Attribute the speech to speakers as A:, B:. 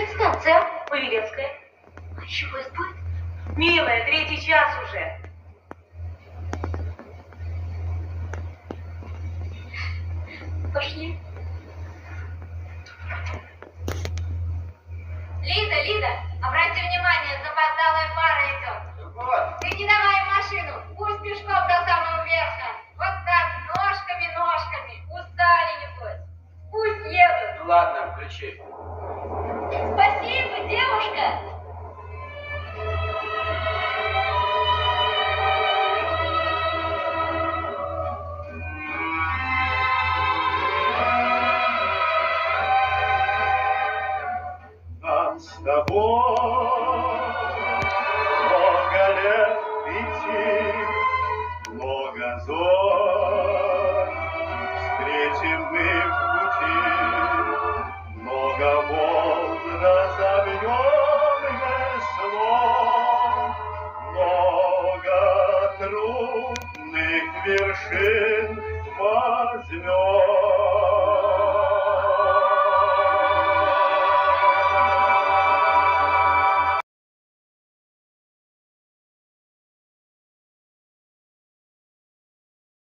A: станция?
B: Павелецкая.
A: А еще поезд будет?
B: Милая, 3-й час уже.
A: Пошли. Лида, обрати внимание, запоздалая пара идет.
C: Вот.
A: Ты не давай машину, пусть пешком до самого верха. Вот так, ножками, устали небось. Пусть едут.
C: Ну ладно, включи.
A: Спасибо, девушка.
D: Нам с тобой много лет идти, много зорь встретим мы в пути, много волн разобьем веслом, много трудных вершин возьмем.